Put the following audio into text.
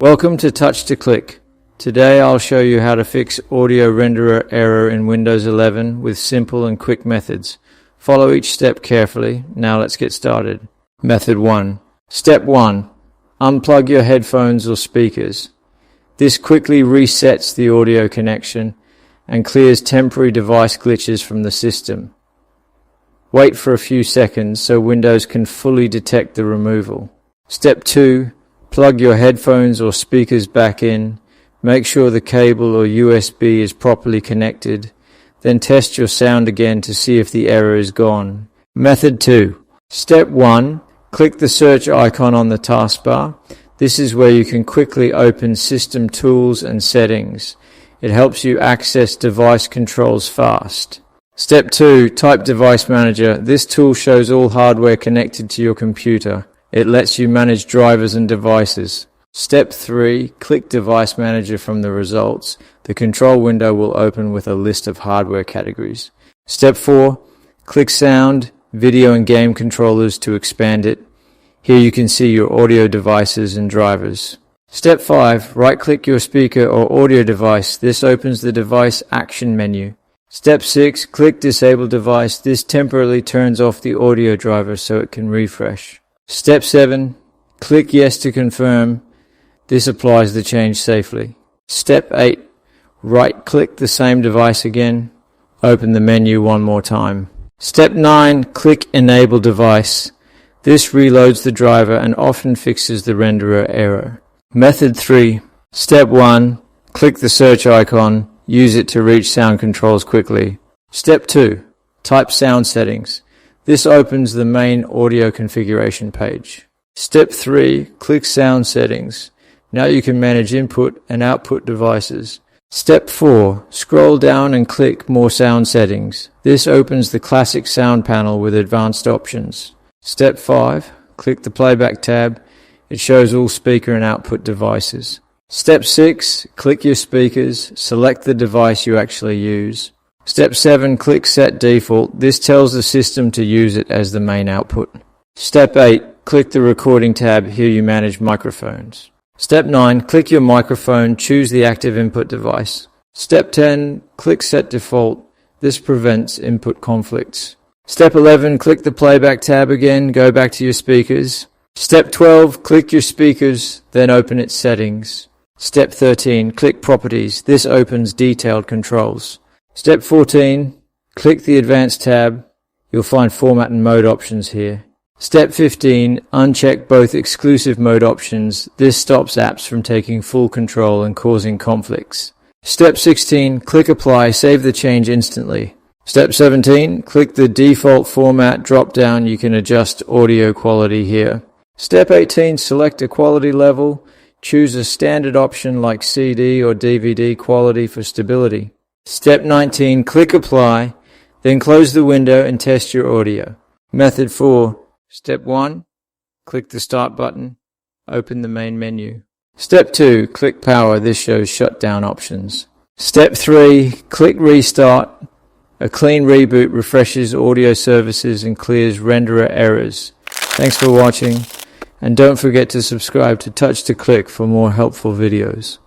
Welcome to Touch to Click. Today I'll show you how to fix audio renderer error in Windows 11 with simple and quick methods. Follow each step carefully. Now let's get started. Method 1. Step 1. Unplug your headphones or speakers. This quickly resets the audio connection and clears temporary device glitches from the system. Wait for a few seconds so Windows can fully detect the removal. Step 2. Plug your headphones or speakers back in. Make sure the cable or USB is properly connected. Then test your sound again to see if the error is gone. Method 2. Step 1. Click the search icon on the taskbar. This is where you can quickly open System Tools and Settings. It helps you access device controls fast. Step 2. Type Device Manager. This tool shows all hardware connected to your computer. It lets you manage drivers and devices. Step 3. Click Device Manager from the results. The control window will open with a list of hardware categories. Step 4. Click Sound, Video and Game Controllers to expand it. Here you can see your audio devices and drivers. Step 5. Right-click your speaker or audio device. This opens the Device Action menu. Step 6. Click Disable Device. This temporarily turns off the audio driver so it can refresh. Step 7. Click Yes to confirm. This applies the change safely. Step 8. Right-click the same device again. Open the menu one more time. Step 9. Click Enable Device. This reloads the driver and often fixes the renderer error. Method 3. Step 1. Click the search icon. Use it to reach sound controls quickly. Step 2. Type Sound Settings. This opens the main audio configuration page. Step 3. Click Sound Settings. Now you can manage input and output devices. Step 4. Scroll down and click More Sound Settings. This opens the classic sound panel with advanced options. Step 5. Click the Playback tab. It shows all speaker and output devices. Step 6. Click your speakers. Select the device you actually use. Step 7. Click Set Default. This tells the system to use it as the main output. Step 8. Click the Recording tab. Here you manage microphones. Step 9. Click your microphone. Choose the active input device. Step 10. Click Set Default. This prevents input conflicts. Step 11. Click the Playback tab again. Go back to your speakers. Step 12. Click your speakers, then open its settings. Step 13. Click Properties. This opens detailed controls. Step 14. Click the Advanced tab. You'll find Format and Mode options here. Step 15. Uncheck both exclusive mode options. This stops apps from taking full control and causing conflicts. Step 16. Click Apply. Save the change instantly. Step 17. Click the Default Format drop-down. You can adjust audio quality here. Step 18. Select a quality level. Choose a standard option like CD or DVD quality for stability. Step 19. Click Apply. Then close the window and test your audio. Method 4. Step 1. Click the Start button. Open the main menu. Step 2. Click Power. This shows shutdown options. Step 3. Click Restart. A clean reboot refreshes audio services and clears renderer errors. Thanks for watching, and don't forget to subscribe to Touch to Click for more helpful videos.